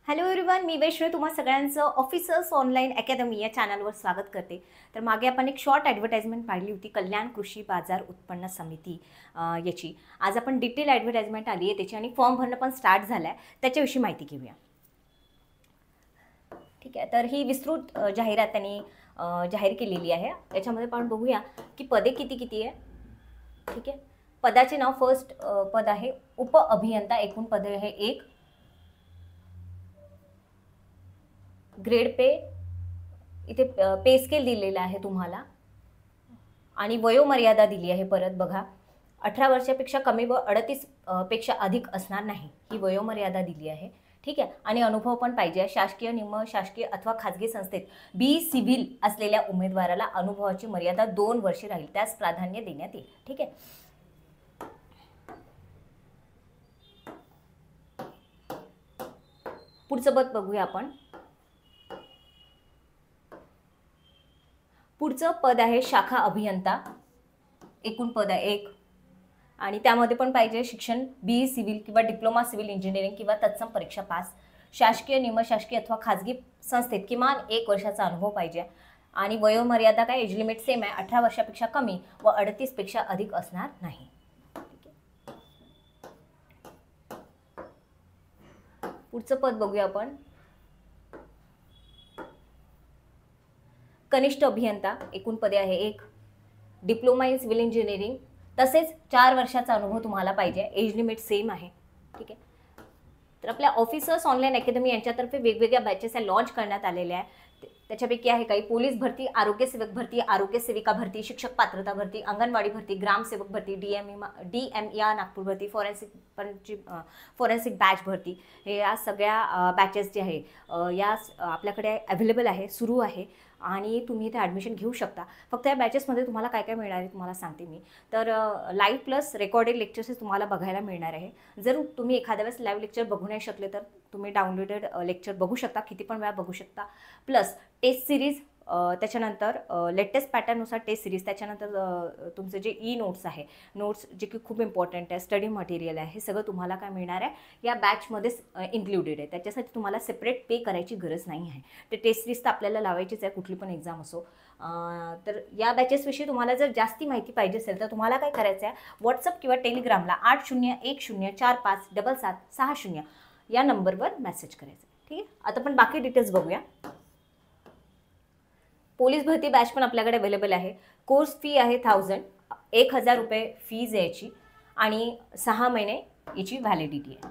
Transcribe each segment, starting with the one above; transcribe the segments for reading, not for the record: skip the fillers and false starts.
Hello everyone, मी वैष्णवी तुम्हा सगळ्यांचं officers online academy या चॅनलवर स्वागत करते. तर मागे आपण एक शॉर्ट ॲडव्हर्टाइजमेंट पाहिली होती कल्याण कृषी बाजार उत्पन्न समिती याची. आज आपण डिटेल ॲडव्हर्टाइजमेंट आली आहे त्याची आणि फॉर्म भरणं पण स्टार्ट झालं आहे, त्याच्याविषयी माहिती घेऊया. ठीक आहे, तर ही विस्तृत जाहिरात त्यांनी जाहीर केलेली आहे. याच्यामध्ये आपण बघूया की पदे किती किती आहे. ठीक आहे, पदाचे नाव फर्स्ट पद आहे उप अभियंता, एकूण पदे आहे 1. ग्रेड पे इथे पे स्केल दिलेला आहे तुम्हाला आणि वयोमर्यादा दिली आहे. परत बघा, 18 वर्षापेक्षा कमी व 38 पेक्षा अधिक असणार नाही, ही वयोमर्यादा दिली आहे. ठीक आहे, आणि अनुभव पण पाहिजे. शासकीय, निम शासकीय अथवा खाजगी संस्थेत बी सिव्हिल असलेल्या उमेदवाराला अनुभवाची मर्यादा 2 वर्षे राहील, त्यास प्राधान्य देण्यात येईल. ठीक आहे, पुढचं पद बघूया आपण. पुढचं पद आहे शाखा अभियंता, एकूण पद आहे 1 आणि त्यामध्ये पण पाहिजे शिक्षण बी सिव्हिल किंवा डिप्लोमा सिव्हिल इंजिनिअरिंग किंवा तत्सम परीक्षा पास. शासकीय, निमशासकीय अथवा खाजगी संस्थेत किमान 1 वर्षाचा अनुभव पाहिजे आणि वयोमर्यादा काय, एज लिमिट सेम आहे, 18 वर्षापेक्षा कमी व 38 पेक्षा अधिक असणार नाही. पुढचं पद बघूया आपण. कनिष्ठ अभियंता, एकूण पदे आहे 1. डिप्लोमा इन सिव्हिल इंजिनिअरिंग, तसेच 4 वर्षाचा अनुभव तुम्हाला पाहिजे. एज लिमिट सेम आहे. ठीक आहे, तर आपल्या ऑफिसर्स ऑनलाईन अकॅडमी यांच्यातर्फे वेगवेगळ्या बॅचेस लॉन्च करण्यात आलेल्या आहे. त्याच्यापैकी आहे काही पोलीस भरती, आरोग्य सेवक भरती, आरोग्य सेविका भरती, शिक्षक पात्रता भरती, अंगणवाडी भरती, ग्रामसेवक भरती, DME या नागपूर भरती, फॉरेन्सिक बॅच भरती. हे या सगळ्या बॅचेस जे आहे या आपल्याकडे अवेलेबल आहे, सुरू आहे आणि तुम्ही इथे ॲडमिशन घेऊ शकता. फक्त या बॅचेसमध्ये तुम्हाला काय काय मिळणार आहे तुम्हाला सांगते मी. तर लाईव्ह प्लस रेकॉर्डेड लेक्चर्स तुम्हाला बघायला मिळणार आहे. जर तुम्ही एखाद्या वेळेस लाईव्ह लेक्चर बघू नाही शकले तर तुम्ही डाउनलोडेड लेक्चर बघू शकता, किती पण वेळा बघू शकता. प्लस टेस्ट सिरीज, त्याच्यानंतर लेटेस्ट पॅटर्ननुसार टेस्ट सिरीज, त्याच्यानंतर तुमचे जे नोट्स आहे, नोट्स जे की खूप इम्पॉर्टंट आहे, स्टडी मटेरियल आहे, हे सगळं तुम्हाला काय मिळणार आहे या बॅचमध्येच इन्क्लुडेड आहे. त्याच्यासाठी तुम्हाला सेपरेट पे करायची गरज नाही आहे. ते टेस्ट सिरीज तर आपल्याला लावायचीच आहे, कुठली पण एक्झाम असो. तर या बॅचेसविषयी तुम्हाला जर जास्ती माहिती पाहिजे असेल तर तुम्हाला काय करायचं आहे, व्हॉट्सअप किंवा टेलिग्रामला 8010457760 या नंबरवर मेसेज करायचं. ठीक आहे, आता आपण बाकी डिटेल्स बघूया. पोलीस भरती बॅच पण आपल्याकडे अवेलेबल आहे. कोर्स फी आहे 1000 रुपये फीज याची आणि 6 महिने याची व्हॅलिडिटी आहे.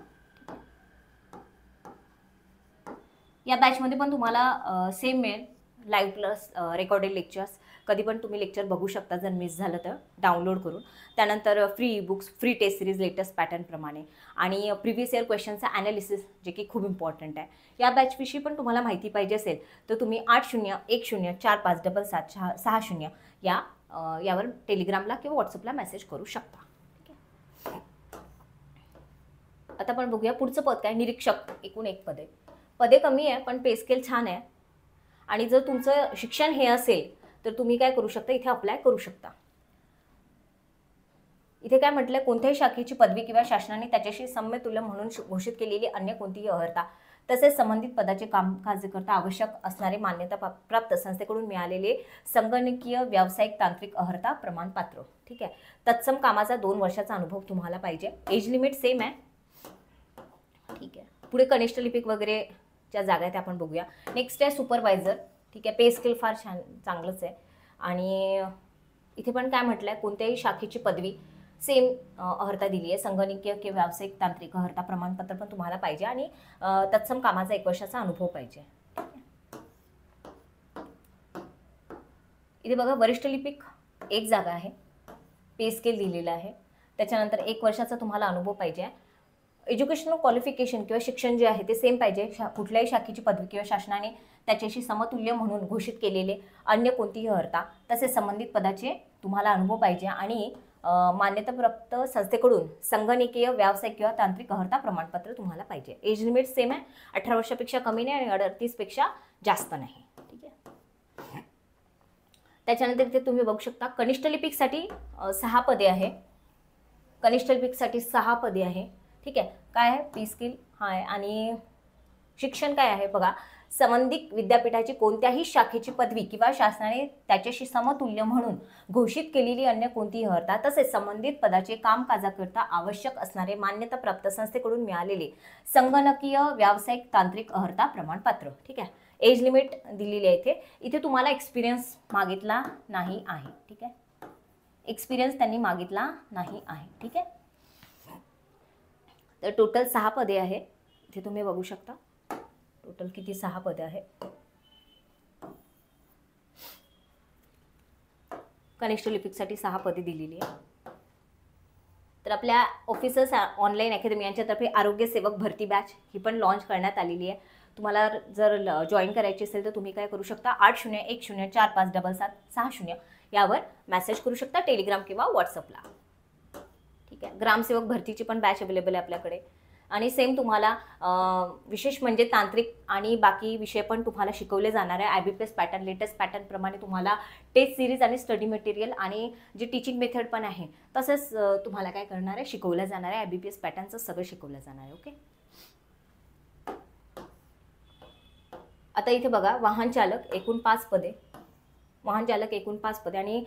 या बॅचमध्ये पण तुम्हाला सेम मिळेल, लाईव्ह प्लस रेकॉर्डेड लेक्चर्स. कधी पण तुम्ही लेक्चर बघू शकता जर मिस झालं तर डाउनलोड करून. त्यानंतर free books, free test series latest पॅटर्नप्रमाणे आणि प्रिव्हियस इयर क्वेश्चनचा ॲनालिसिस, जे की खूप इम्पॉर्टंट आहे. या बॅचविषयी पण तुम्हाला माहिती पाहिजे असेल तर तुम्ही 8010457760 यावर टेलिग्रामला किंवा व्हॉट्सअपला मेसेज करू शकता. ठीक आहे, आता आपण बघूया पुढचं पद काय, निरीक्षक, एकूण 1 पद आहे. पदे कमी आहे पण पे स्केल छान आहे आणि जर तुमचं शिक्षण हे असेल तर तुम्ही काय करू शकता, इथे अप्लाय करू शकता. इथे काय म्हटलं, कोणत्याही शाखेची पदवी किंवा शासनाने त्याच्याशी समतुल्य म्हणून घोषित केलेली अन्य कोणतीही अर्हता, तसेच संबंधित पदाचे कामकाजकर्ता आवश्यक असणारे मान्यता प्राप्त संस्थेकडून मिळालेले संगणकीय व्यावसायिक तांत्रिक अर्हता प्रमाणपत्र. ठीक आहे, तत्सम कामाचा 2 वर्षाचा अनुभव तुम्हाला पाहिजे. एज लिमिट सेम आहे. ठीक आहे, पुढे कनिष्ठ लिपिक वगैरे ज्या जागा आहेत त्या आपण बघूया. नेक्स्ट आहे सुपरवायझर. ठीक आहे, पे स्केल फार छान, चांगलंच आहे. आणि इथे पण काय म्हटलं आहे, कोणत्याही शाखेची पदवी सेम अर्हता दिली आहे. संगणकीय किंवा व्यावसायिक तांत्रिक अर्हता प्रमाणपत्र पण तुम्हाला पाहिजे आणि तत्सम कामाचा 1 वर्षाचा अनुभव पाहिजे. इथे बघा, वरिष्ठ लिपिक 1 जागा आहे, पे स्केल दिलेला आहे. त्याच्यानंतर 1 वर्षाचा तुम्हाला अनुभव पाहिजे. एज्युकेशनल क्वालिफिकेशन किंवा शिक्षण जे आहे ते सेम पाहिजे. कुठल्याही शाखेची पदवी किंवा शासनाने त्याच्याशी समतुल्य म्हणून घोषित केलेले अन्य कोणतीही अर्हता, तसेच संबंधित पदाचे तुम्हाला अनुभव पाहिजे आणि मान्यताप्राप्त संस्थेकडून संगणकीय व्यावसायिक किंवा तांत्रिक अर्हता प्रमाणपत्र तुम्हाला पाहिजे. एज लिमिट सेम आहे, 18 वर्षापेक्षा कमी नाही आणि 38 पेक्षा जास्त नाही. ठीक आहे, त्याच्यानंतर इथे तुम्ही बघू शकता कनिष्ठ लिपिकसाठी 6 पदे आहे. कनिष्ठ लिपिकसाठी 6 पदे आहे. ठीक आहे, काय आहे, पे स्केल हा आहे आणि शिक्षण काय आहे बघा, संबंधित विद्यापीठाची कोणत्याही शाखेची पदवी किंवा शासनाने त्याच्याशी समतुल्य म्हणून घोषित केलेली अन्य कोणतीही अर्हता, तसेच संबंधित पदाचे कामकाजाकरिता आवश्यक असणारे मान्यताप्राप्त संस्थेकडून मिळालेले संगणकीय व्यावसायिक तांत्रिक अर्हता प्रमाणपत्र. ठीक आहे. एज लिमिट दिलेली आहे इथे. इथे तुम्हाला एक्सपिरियन्स मागितला नाही आहे. ठीक आहे. एक्सपिरियन्स त्यांनी मागितला नाही आहे. ठीक आहे. तर टोटल 6 पदे आहे. इथे तुम्ही बघू शकता टोटल किती 6 पदे आहे. कनिष्ठ लिपिकसाठी 6 पदे दिलेली आहे. तर आपल्या ऑफिसर्स ऑनलाईन अकॅडमी यांच्यातर्फे आरोग्य सेवक भरती बॅच ही पण लॉन्च करण्यात आलेली आहे. तुम्हाला जर जॉईन करायची असेल तर तुम्ही काय करू शकता, 8010457760 यावर मेसेज करू शकता, टेलिग्राम किंवा व्हॉट्सअपला. ठीक आहे. ग्रामसेवक भरतीची पण बॅच अवेलेबल आहे आपल्याकडे. आणि सेम तुम्हाला विशेष म्हणजे तांत्रिक आणि बाकी विषय पण तुम्हाला शिकवले जाणार आहे. IBPS पॅटर्न, लेटेस्ट पॅटर्न प्रमाणे तुम्हाला टेस्ट सिरीज आणि स्टडी मटेरियल आणि जे टीचिंग मेथड पण आहे तसंच तुम्हाला काय करणार आहे, शिकवलं जाणार आहे. IBPS पॅटर्नचं सगळं शिकवलं जाणार आहे. ओके. आता इथे बघा, वाहन चालक एकूण 5 पदे, वाहन चालक एकूण 5 पदे आणि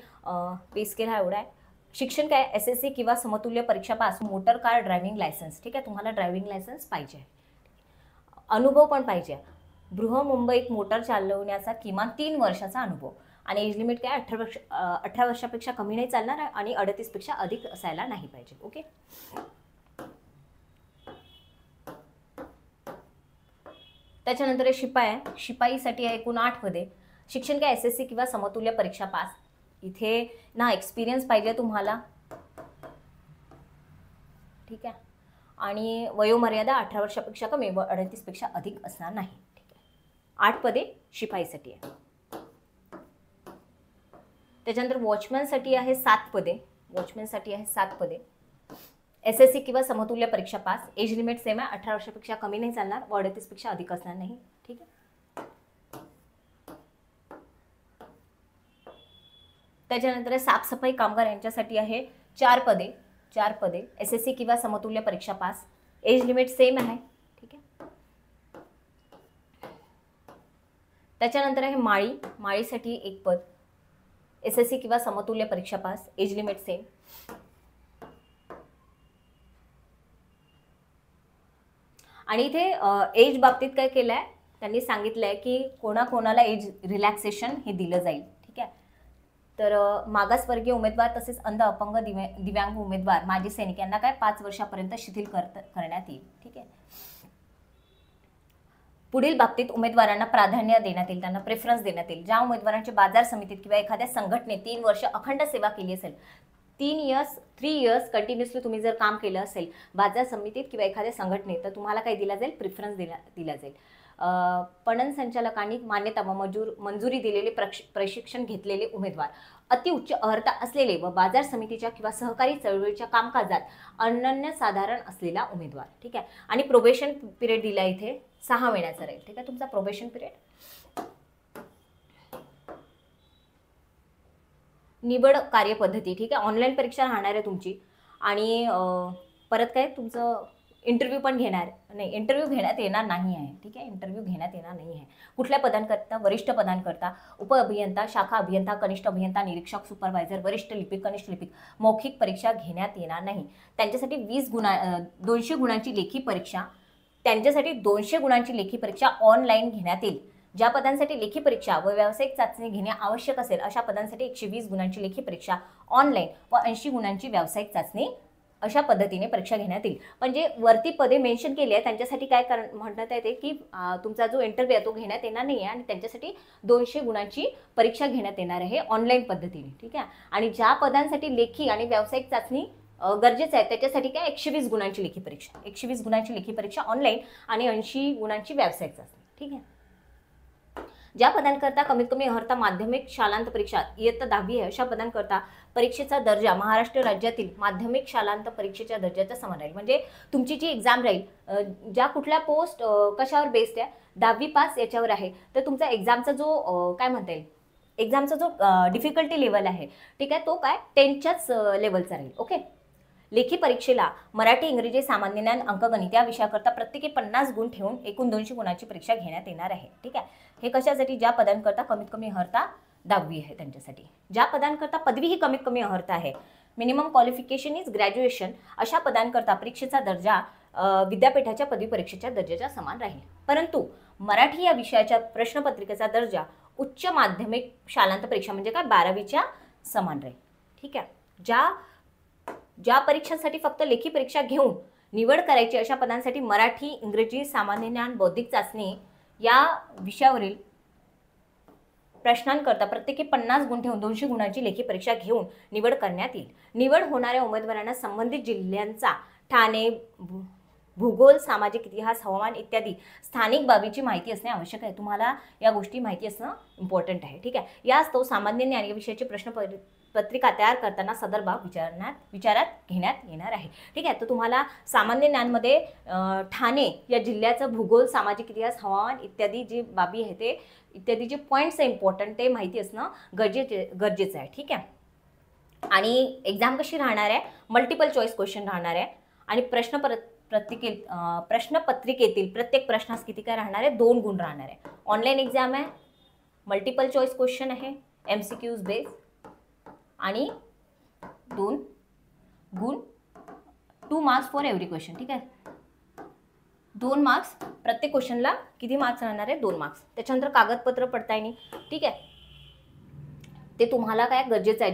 पे स्केल हा एवढा आहे. शिक्षण काय, SSC किंवा समतुल्य परीक्षा pass, motor car driving licence. ठीक आहे. तुम्हाला ड्रायव्हिंग लायसन्स पाहिजे, अनुभव पण पाहिजे. बृहमुंबईत मोटर चालवण्याचा किमान 3 वर्षाचा अनुभव आणि एज लिमिट काय 18 वर्षापेक्षा कमी नाही चालणार आणि 38 पेक्षा अधिक असायला नाही पाहिजे. ओके. त्याच्यानंतर हे शिपाई आहे. शिपाईसाठी आहे एकूण 8 पदे. शिक्षण काय, SSC किंवा समतुल्य परीक्षा पास. इथे ना एक्सपिरियन्स पाहिजे तुम्हाला. ठीक आहे. आणि वयोमर्यादा 18 वर्षापेक्षा कमी व 38 पेक्षा अधिक असणार नाही. ठीक आहे. 8 पदे शिपाईसाठी आहे. त्याच्यानंतर वॉचमॅनसाठी आहे 7 पदे. वॉचमॅनसाठी आहे 7 पदे. SSC किंवा समतुल्य परीक्षा पास. एज लिमिट सेम आहे, 18 वर्षापेक्षा कमी नाही चालणार व 38 पेक्षा अधिक असणार नाही. ठीक आहे. त्याच्यानंतर साफसफाई कामगार यांच्यासाठी आहे 4 पदे. 4 पदे. SSC किंवा समतुल्य परीक्षा पास. एज लिमिट सेम आहे. ठीक आहे. त्याच्यानंतर आहे माळी. माळीसाठी 1 पद. SSC किंवा समतुल्य परीक्षा पास. Age limit same. आणि इथे एज बाबतीत काय केलं आहे, त्यांनी सांगितलं आहे की कोणाकोणाला एज रिलॅक्सेशन हे दिलं जाईल. ठीक आहे. तर मागासवर्गीय उमेदवार तसेच अंध, अपंग, दिव्यांग उमेदवार, माजी सैनिक यांना काय 5 वर्षापर्यंत शिथिल करण्यात येईल. ठीक आहे. पुढील बाबतीत उमेदवारांना प्राधान्य देण्यात येईल, त्यांना प्रेफरन्स देण्यात येईल. ज्या उमेदवारांची बाजार समितीत किंवा एखाद्या संघटनेत 3 वर्ष अखंड सेवा केली असेल, 3 इयर्स कंटिन्युअसली तुम्ही जर काम केलं असेल बाजार समितीत किंवा एखाद्या संघटनेत, तर तुम्हाला काय दिला जाईल, प्रेफरन्स दिला जाईल. पणन संचालकांनी मान्यता व मंजुरी दिलेले प्रशिक्षण घेतलेले उमेदवार, अतिउच्च अर्हता असलेले व बाजार समितीच्या किंवा सहकारी चळवळीच्या कामकाजात अनन्यसाधारण असलेला उमेदवार. ठीक आहे. आणि प्रोबेशन पिरियड दिला इथे 6 महिन्याचा राहील. ठीक आहे. तुमचा प्रोबेशन पिरियड. निवड कार्यपद्धती. ठीक आहे. ऑनलाईन परीक्षा राहणार आहे तुमची आणि परत काय तुमचं इंटरव्ह्यू पण इंटरव्ह्यू घेण्यात येणार नाही आहे. ठीक आहे. इंटरव्ह्यू घेण्यात येणार नाही आहे. कुठल्या पदांकरता, वरिष्ठ पदांकरता, उप अभियंता, शाखा अभियंता, कनिष्ठ अभियंता, निरीक्षक, सुपरवायझर, वरिष्ठ लिपिक, कनिष्ठ लिपिक मौखिक परीक्षा घेण्यात येणार नाही. त्यांच्यासाठी 200 गुणांची लेखी परीक्षा, त्यांच्यासाठी 200 गुणांची लेखी परीक्षा ऑनलाईन घेण्यात येईल. ज्या पदांसाठी लेखी परीक्षा व व्यावसायिक चाचणी घेणे आवश्यक असेल अशा पदांसाठी 120 गुणांची लेखी परीक्षा ऑनलाईन व 80 गुणांची व्यावसायिक चाचणी अशा पद्धतीने परीक्षा घेण्यात येईल. म्हणजे वरती पदे मेन्शन केली आहे त्यांच्यासाठी काय म्हणण्यात येते की तुमचा जो इंटरव्ह्यू आहे तो घेण्यात येणार नाही आहे आणि त्यांच्यासाठी 200 गुणांची परीक्षा घेण्यात येणार आहे ऑनलाईन पद्धतीने. ठीक आहे. आणि ज्या पदांसाठी लेखी आणि व्यावसायिक चाचणी गरजेचं आहे त्याच्यासाठी काय 120 गुणांची लेखी परीक्षा, 120 गुणांची लेखी परीक्षा ऑनलाईन आणि 80 गुणांची व्यावसायिक चाचणी. ठीक आहे. ज्या पदांकरता कमीत कमी अर्हता माध्यमिक शालांत परीक्षा इयत्ता 10वी आहे अशा पदांकरता परीक्षेचा दर्जा महाराष्ट्र राज्यातील माध्यमिक शालांत परीक्षेच्या दर्जाचा समान राहील. म्हणजे तुमची जी एक्झाम राहील, ज्या कुठल्या पोस्ट कशावर बेस्ड आहे, 10वी पास याच्यावर आहे, तर तुमचा एक्झामचा जो काय म्हणता येईल, एक्झामचा जो डिफिकल्टी लेवल आहे, ठीक आहे, तो काय 10च्याच लेवलचा राहील. ओके. लेखी परीक्षेला मराठी, इंग्रजी, सामान्य ज्ञान, अंकगणित या विषयाकरता प्रत्येकी 50 गुण ठेवून एकूण 200 गुणांची परीक्षा घेण्यात येणार आहे. ठीक आहे. हे कशासाठी? ज्या पदांकरता कमीत कमी अर्हता 10वी आहे त्यांच्यासाठी. ज्या पदांकरता पदवी ही कमीत कमी अर्हता आहे, मिनिमम क्वालिफिकेशन इज ग्रॅज्युएशन, अशा पदांकरता परीक्षेचा दर्जा विद्यापीठाच्या पदवी परीक्षेच्या दर्जाच्या समान राहील. परंतु मराठी या विषयाच्या प्रश्नपत्रिकेचा दर्जा उच्च माध्यमिक शालांत परीक्षा म्हणजे काय 12वीच्या समान राहील. ठीक आहे. ज्या परीक्षांसाठी फक्त लेखी परीक्षा घेऊन निवड करायची अशा पदांसाठी मराठी, इंग्रजी, सामान्य ज्ञान, बौद्धिक चाचणी या विषयावरील प्रश्नांकरता प्रत्येकी 50 गुण ठेवून 200 गुणांची लेखी परीक्षा घेऊन निवड करण्यात येईल. निवड होणाऱ्या उमेदवारांना संबंधित जिल्ह्यांचा ठाणे, भूगोल, सामाजिक इतिहास, हवामान इत्यादी स्थानिक बाबीची माहिती असणे आवश्यक आहे. तुम्हाला या गोष्टी माहिती असणं इम्पॉर्टंट आहे. ठीक आहे. यास्तव सामान्य ज्ञान या विषयाची प्रश्नपत्रिका तयार करताना सदर बाब विचारात घेण्यात येणार आहे. ठीक आहे. तर तुम्हाला सामान्य ज्ञानमध्ये ठाणे या जिल्ह्याचं भूगोल, सामाजिक इतिहास, हवामान इत्यादी जी बाबी आहे ते इत्यादी जे पॉईंट्स आहे इम्पॉर्टंट ते माहिती असणं गरजेचं आहे. ठीक आहे. आणि एक्झाम कशी राहणार आहे? मल्टिपल चॉईस क्वेश्चन राहणार आहे आणि प्रश्नपत्रिकेतील प्रत्येक प्रश्नास किती काय राहणार आहे? 2 गुण राहणार आहे. ऑनलाईन एक्झाम आहे, मल्टिपल चॉईस क्वेश्चन आहे, MCQs बेस आणि 2 गुण, 2 मार्क्स फॉर एव्हरी क्वेश्चन. ठीक आहे. 2 मार्क्स प्रत्येक क्वेश्चनला. किती मार्क्स राहणार आहे? 2 मार्क्स. त्याच्यानंतर कागदपत्र पडताळणी. ठीक आहे. ते तुम्हाला काय गरजेचं आहे,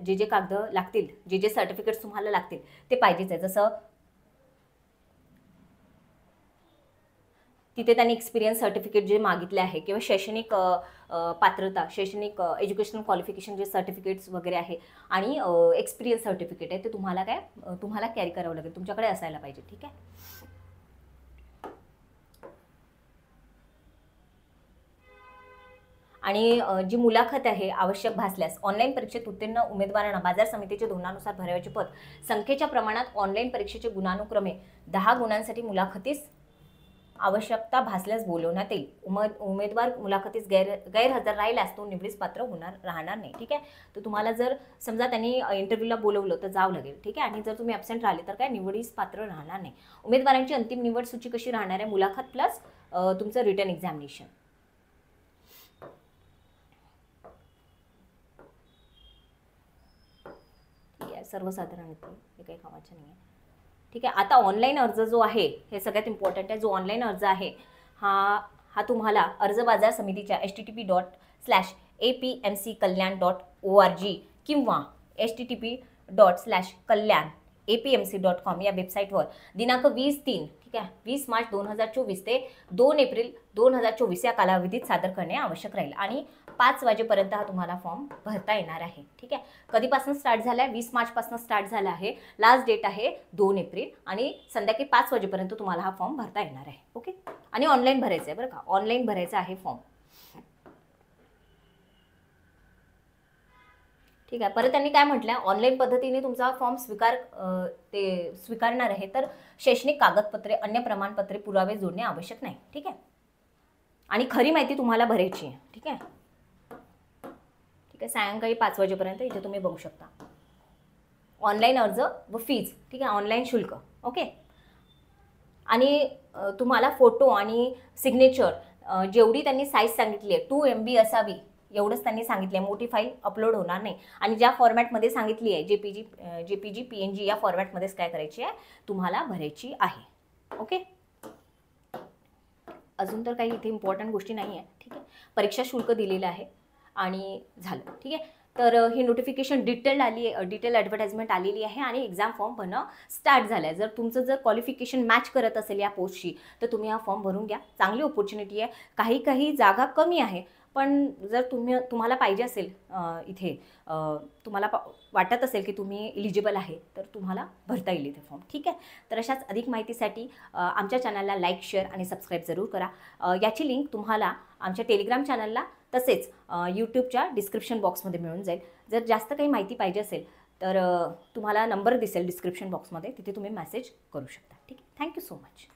जे कागद लागतील, जे सर्टिफिकेट्स तुम्हाला लागतील ते पाहिजेच आहे. जसं तिथे त्यांनी एक्सपिरियन्स सर्टिफिकेट जे मागितले आहे किंवा शैक्षणिक पात्रता, शैक्षणिक एज्युकेशनल क्वालिफिकेशन जे सर्टिफिकेट्स वगैरे आहे आणि एक्सपिरियन्स सर्टिफिकेट आहे ते तुम्हाला कॅरी करावं लागेल, तुमच्याकडे असायला पाहिजे. ठीक आहे. आणि जी मुलाखत आहे आवश्यक भासल्यास ऑनलाईन परीक्षेत उत्तीर्ण उमेदवारांना बाजार समितीच्या धोरणानुसार भरावयाचे पद संख्येच्या प्रमाणात ऑनलाईन परीक्षेचे गुणानुक्रमे 10 गुणांसाठी मुलाखतीस आवश्यकता भासल्यास बोलवण्यात येईल. उमेदवार मुलाखतीस गैरहजर राहिल्यास तो निवडीस पात्र राहणार नाही. ठीक आहे. तर तुम्हाला जर समजा त्यांनी इंटरव्ह्यूला बोलवलं तर जावं लागेल. ठीक आहे. आणि जर तुम्ही ॲब्सेंट राहिले तर काय निवडीस पात्र राहणार नाही. उमेदवारांची अंतिम निवड सूची कशी राहणार आहे? मुलाखत प्लस तुमचं रिटन एक्झामिनेशन. ठीक आहे. सर्वसाधारण हे काही कामाचं नाही आहे. ठीक आहे. आता ऑनलाईन अर्ज जो आहे हे सगळ्यात इम्पॉर्टंट आहे. जो ऑनलाईन अर्ज आहे हा तुम्हाला अर्ज बाजार समितीच्या http:/apmckalyan.org किंवा http:/kalyan.apmc.com या वेबसाईटवर दिनांक 20/3 ठीक आहे 20 मार्च 2024 ते 2 एप्रिल 2024 या कालावधीत सादर करणे आवश्यक राहील आणि 5 वाजेपर्यंत हा तुम्हाला फॉर्म भरता येणार आहे. ठीक आहे. कधीपासून स्टार्ट झाला आहे? 20 मार्चपासून स्टार्ट झाला आहे. लास्ट डेट आहे 2 एप्रिल आणि संध्याकाळी 5 वाजेपर्यंत तुम्हाला हा फॉर्म भरता येणार आहे. ओके. आणि ऑनलाईन भरायचं आहे बरं का, ऑनलाईन भरायचा आहे फॉर्म. ठीक आहे. परत त्यांनी काय म्हटलं, ऑनलाईन पद्धतीने तुमचा फॉर्म स्वीकारणार आहे तर शैक्षणिक कागदपत्रे, अन्य प्रमाणपत्रे, पुरावे जोडणे आवश्यक नाही. ठीक आहे. आणि खरी माहिती तुम्हाला भरायची आहे. ठीक आहे. ठीक आहे. सायंकाळी 5 वाजेपर्यंत इथे तुम्ही बघू शकता. ऑनलाईन अर्ज व फीज. ठीक आहे. ऑनलाईन शुल्क. ओके. आणि तुम्हाला फोटो आणि सिग्नेचर जेवढी त्यांनी साईज सांगितली आहे 2 MB असावी एवढंच त्यांनी सांगितलं आहे. मोठी फाईल अपलोड होणार नाही आणि ज्या फॉर्मॅटमध्ये सांगितली आहे JPG PNG या फॉर्मॅटमध्येच काय करायची आहे तुम्हाला भरायची आहे. ओके. अजून तर काही इथे इम्पॉर्टंट गोष्टी नाही आहे. ठीक आहे. परीक्षा शुल्क दिलेलं आहे आणि झालं. ठीक आहे. तर ही नोटिफिकेशन डिटेल ॲडव्हर्टाइजमेंट आलेली आहे आणि एक्झाम फॉर्म भरणं स्टार्ट झालं आहे. जर तुमचं क्वालिफिकेशन मॅच करत असेल या पोस्टशी तर तुम्ही हा फॉर्म भरून घ्या. चांगली ऑपॉर्च्युनिटी आहे. काही जागा कमी आहे पण जर तुम्हाला पाहिजे असेल इथे तुम्हाला वाटत असेल की तुम्ही इलिजिबल आहे तर तुम्हाला भरता येईल इथे फॉर्म. ठीक आहे. तर अशाच अधिक माहितीसाठी आमच्या चॅनलला लाईक, शेअर आणि सबस्क्राईब जरूर करा. याची लिंक तुम्हाला आमच्या टेलिग्राम चॅनलला तसेच यूट्यूबच्या डिस्क्रिप्शन बॉक्समध्ये मिळून जाईल. जर जास्त काही माहिती पाहिजे असेल तर तुम्हाला नंबर दिसेल डिस्क्रिप्शन बॉक्समध्ये, तिथे तुम्ही मेसेज करू शकता. ठीक आहे. Thank you so much.